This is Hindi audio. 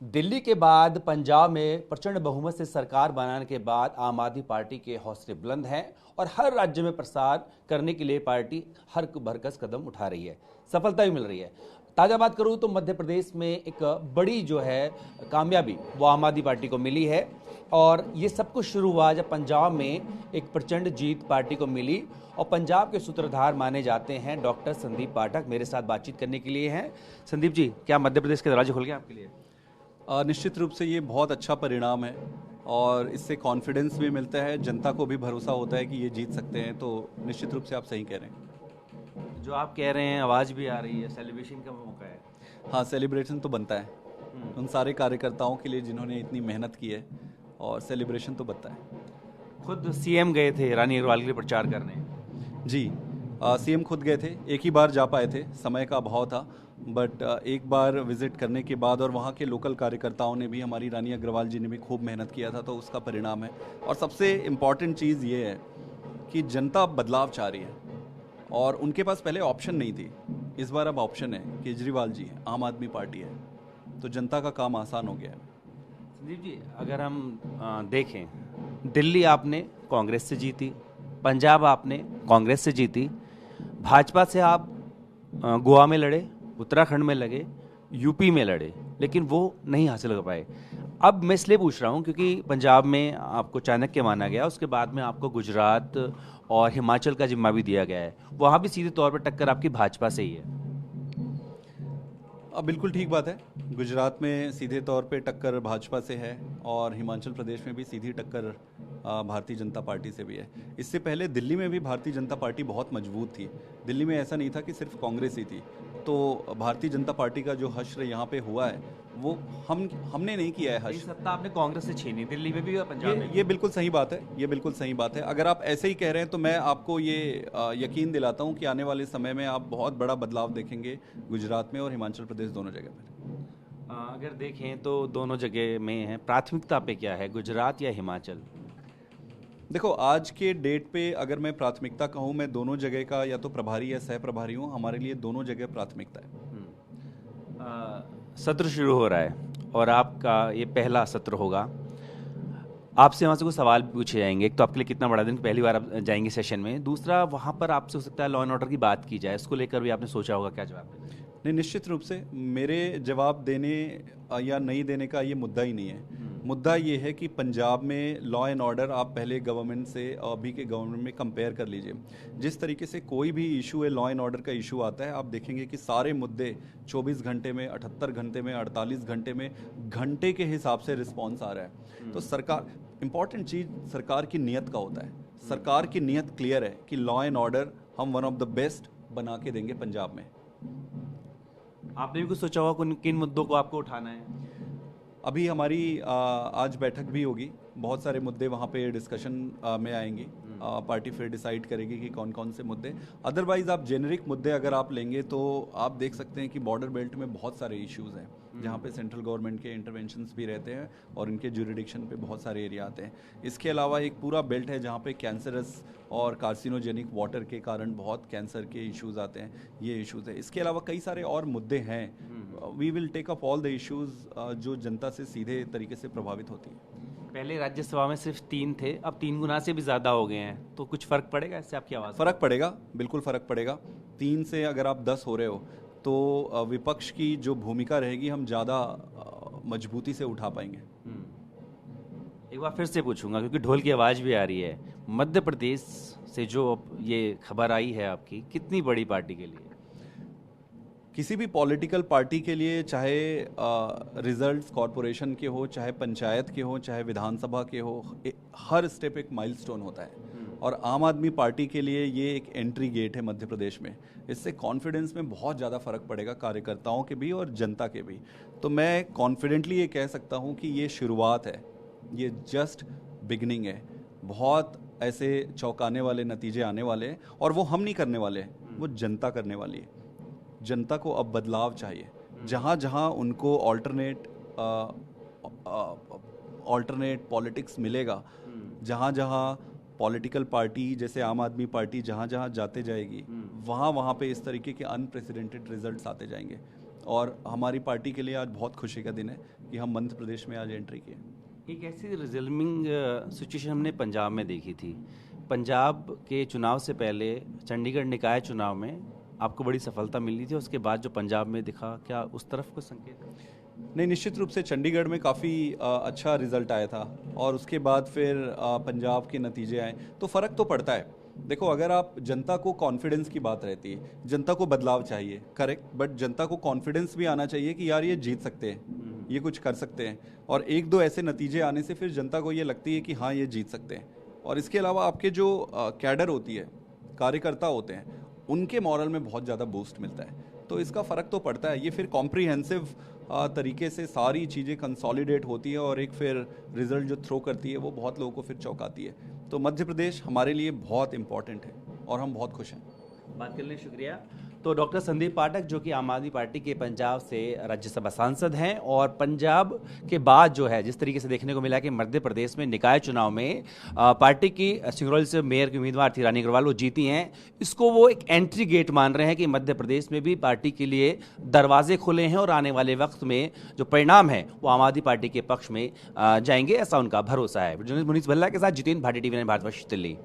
दिल्ली के बाद पंजाब में प्रचंड बहुमत से सरकार बनाने के बाद आम आदमी पार्टी के हौसले बुलंद हैं और हर राज्य में प्रसार करने के लिए पार्टी हर भरकस कदम उठा रही है, सफलता भी मिल रही है। ताज़ा बात करूं तो मध्य प्रदेश में एक बड़ी जो है कामयाबी वो आम आदमी पार्टी को मिली है और ये सब कुछ शुरू हुआ जब पंजाब में एक प्रचंड जीत पार्टी को मिली और पंजाब के सूत्रधार माने जाते हैं डॉक्टर संदीप पाठक मेरे साथ बातचीत करने के लिए हैं। संदीप जी, क्या मध्य प्रदेश के दरवाजे खुल गए आपके लिए? निश्चित रूप से ये बहुत अच्छा परिणाम है और इससे कॉन्फिडेंस भी मिलता है, जनता को भी भरोसा होता है कि ये जीत सकते हैं। तो निश्चित रूप से आप सही कह रहे हैं। जो आप कह रहे हैं आवाज़ भी आ रही है, सेलिब्रेशन का मौका है। हाँ, सेलिब्रेशन तो बनता है उन सारे कार्यकर्ताओं के लिए जिन्होंने इतनी मेहनत की है, और सेलिब्रेशन तो बनता है। खुद सीएम गए थे रानी अग्रवाल के लिए प्रचार करने। जी, सीएम खुद गए थे, एक ही बार जा पाए थे, समय का अभाव था। बट एक बार विजिट करने के बाद और वहाँ के लोकल कार्यकर्ताओं ने भी, हमारी रानी अग्रवाल जी ने भी खूब मेहनत किया था, तो उसका परिणाम है। और सबसे इम्पॉर्टेंट चीज़ ये है कि जनता बदलाव चाह रही है और उनके पास पहले ऑप्शन नहीं थी, इस बार अब ऑप्शन है। केजरीवाल जी है, आम आदमी पार्टी है, तो जनता का काम आसान हो गया है। संदीप जी, अगर हम देखें, दिल्ली आपने कांग्रेस से जीती, पंजाब आपने कांग्रेस से जीती, भाजपा से आप गोवा में लड़े, उत्तराखंड में लगे, यूपी में लड़े, लेकिन वो नहीं हासिल कर पाए। अब मैं इसलिए पूछ रहा हूँ क्योंकि पंजाब में आपको चाणक्य माना गया, उसके बाद में आपको गुजरात और हिमाचल का जिम्मा भी दिया गया है, वहाँ भी सीधे तौर पर टक्कर आपकी भाजपा से ही है। अब बिल्कुल ठीक बात है, गुजरात में सीधे तौर पे टक्कर भाजपा से है और हिमाचल प्रदेश में भी सीधी टक्कर भारतीय जनता पार्टी से भी है। इससे पहले दिल्ली में भी भारतीय जनता पार्टी बहुत मजबूत थी। दिल्ली में ऐसा नहीं था कि सिर्फ कांग्रेस ही थी। तो भारतीय जनता पार्टी का जो हश्र यहाँ पे हुआ है वो हमने नहीं किया है हश्र। सत्ता आपने कांग्रेस से छीनी, दिल्ली में भी और पंजाब में भी। ये बिल्कुल सही बात है, ये बिल्कुल सही बात है। अगर आप ऐसे ही कह रहे हैं तो मैं आपको ये यकीन दिलाता हूँ कि आने वाले समय में आप बहुत बड़ा बदलाव देखेंगे गुजरात में और हिमाचल प्रदेश, दोनों जगह पर। अगर देखें तो दोनों जगह में है, प्राथमिकता पे क्या है, गुजरात या हिमाचल? देखो, आज के डेट पे अगर मैं प्राथमिकता कहूँ, मैं दोनों जगह का या तो प्रभारी या सह प्रभारी हूँ, हमारे लिए दोनों जगह प्राथमिकता है। सत्र शुरू हो रहा है और आपका ये पहला सत्र होगा। आपसे वहाँ से कुछ सवाल पूछे जाएंगे। एक तो आपके लिए कितना बड़ा दिन, पहली बार आप जाएंगे सेशन में। दूसरा, वहाँ पर आपसे हो सकता है लॉ एंड ऑर्डर की बात की जाए, इसको लेकर भी आपने सोचा होगा क्या जवाब देना है? नहीं, निश्चित रूप से मेरे जवाब देने या नहीं देने का ये मुद्दा ही नहीं है। मुद्दा ये है कि पंजाब में लॉ एंड ऑर्डर आप पहले गवर्नमेंट से और अभी के गवर्नमेंट में कंपेयर कर लीजिए। जिस तरीके से कोई भी इशू है, लॉ एंड ऑर्डर का इशू आता है, आप देखेंगे कि सारे मुद्दे 24 घंटे में, 78 घंटे में, 48 घंटे में, घंटे के हिसाब से रिस्पॉन्स आ रहा है। तो सरकार, इंपॉर्टेंट चीज़ सरकार की नीयत का होता है। सरकार की नीयत क्लियर है कि लॉ एंड ऑर्डर हम वन ऑफ द बेस्ट बना के देंगे पंजाब में। आपने भी कुछ सोचा होगा किन मुद्दों को आपको उठाना है? अभी हमारी आज बैठक भी होगी, बहुत सारे मुद्दे वहाँ पे डिस्कशन में आएंगे। पार्टी फिर डिसाइड करेगी कि कौन कौन से मुद्दे। अदरवाइज आप जेनरिक मुद्दे अगर आप लेंगे तो आप देख सकते हैं कि बॉर्डर बेल्ट में बहुत सारे इश्यूज हैं जहाँ पे सेंट्रल गवर्नमेंट के इंटरवेंशंस भी रहते हैं और इनके ज्यूरिडिक्शन पे बहुत सारे एरिया आते हैं। इसके अलावा एक पूरा बेल्ट है जहाँ पे कैंसरस और कार्सिनोजेनिक वाटर के कारण बहुत कैंसर के इश्यूज आते हैं, ये इश्यूज है। इसके अलावा कई सारे और मुद्दे हैं। We will take up all the issues जो जनता से सीधे तरीके से प्रभावित होती है। पहले राज्यसभा में सिर्फ 3 थे, अब 3 गुना से भी ज़्यादा हो गए हैं, तो कुछ फ़र्क पड़ेगा इससे आपकी आवाज़? फ़र्क पड़ेगा, बिल्कुल फ़र्क पड़ेगा। 3 से अगर आप 10 हो रहे हो तो विपक्ष की जो भूमिका रहेगी हम ज़्यादा मजबूती से उठा पाएंगे। एक बार फिर से पूछूंगा क्योंकि ढोल की आवाज़ भी आ रही है। मध्य प्रदेश से जो ये खबर आई है आपकी, कितनी बड़ी पार्टी के लिए? किसी भी पॉलिटिकल पार्टी के लिए, चाहे रिजल्ट्स कॉरपोरेशन के हो, चाहे पंचायत के हो, चाहे विधानसभा के हो, हर स्टेप एक माइलस्टोन होता है। और आम आदमी पार्टी के लिए ये एक एंट्री गेट है मध्य प्रदेश में। इससे कॉन्फिडेंस में बहुत ज़्यादा फ़र्क पड़ेगा, कार्यकर्ताओं के भी और जनता के भी। तो मैं कॉन्फिडेंटली ये कह सकता हूँ कि ये शुरुआत है, ये जस्ट बिगनिंग है। बहुत ऐसे चौंकाने वाले नतीजे आने वाले हैं और वो हम नहीं करने वाले हैं, वो जनता करने वाली है। जनता को अब बदलाव चाहिए। जहाँ जहाँ उनको ऑल्टरनेट पॉलिटिक्स मिलेगा, जहाँ जहाँ पॉलिटिकल पार्टी जैसे आम आदमी पार्टी जहाँ जहाँ जाते जाएगी, वहाँ वहाँ पे इस तरीके के अनप्रेसिडेंटेड रिजल्ट्स आते जाएंगे। और हमारी पार्टी के लिए आज बहुत खुशी का दिन है कि हम मध्य प्रदेश में आज एंट्री किए। एक ऐसी रिजल्विंग सिचुएशन हमने पंजाब में देखी थी। पंजाब के चुनाव से पहले चंडीगढ़ निकाय चुनाव में आपको बड़ी सफलता मिली थी, उसके बाद जो पंजाब में दिखा, क्या उस तरफ कुछ संकेत है? नहीं, निश्चित रूप से चंडीगढ़ में काफ़ी अच्छा रिजल्ट आया था और उसके बाद फिर पंजाब के नतीजे आए तो फ़र्क तो पड़ता है। देखो, अगर आप जनता को कॉन्फिडेंस की बात रहती है, जनता को बदलाव चाहिए, करेक्ट, बट जनता को कॉन्फिडेंस भी आना चाहिए कि यार ये जीत सकते हैं, ये कुछ कर सकते हैं। और एक दो ऐसे नतीजे आने से फिर जनता को ये लगती है कि हाँ ये जीत सकते हैं। और इसके अलावा आपके जो कैडर होती है, कार्यकर्ता होते हैं, उनके मॉरल में बहुत ज़्यादा बूस्ट मिलता है। तो इसका फ़र्क तो पड़ता है। ये फिर कॉम्प्रिहेंसिव तरीके से सारी चीज़ें कंसोलिडेट होती है और एक फिर रिजल्ट जो थ्रो करती है वो बहुत लोगों को फिर चौंकाती है। तो मध्य प्रदेश हमारे लिए बहुत इम्पॉर्टेंट है और हम बहुत खुश हैं। बात करने शुक्रिया। तो डॉक्टर संदीप पाठक, जो कि आम आदमी पार्टी के पंजाब से राज्यसभा सांसद हैं, और पंजाब के बाद जो है जिस तरीके से देखने को मिला कि मध्य प्रदेश में निकाय चुनाव में पार्टी की सिंगरौली से मेयर की उम्मीदवार थी रानी अग्रवाल, वो जीती हैं। इसको वो एक एंट्री गेट मान रहे हैं कि मध्य प्रदेश में भी पार्टी के लिए दरवाजे खुले हैं और आने वाले वक्त में जो परिणाम है वो आम आदमी पार्टी के पक्ष में जाएंगे, ऐसा उनका भरोसा है। मुनीष भल्ला के साथ जितेंद्र भाटी, टीवी 9 भारतवर्ष, दिल्ली।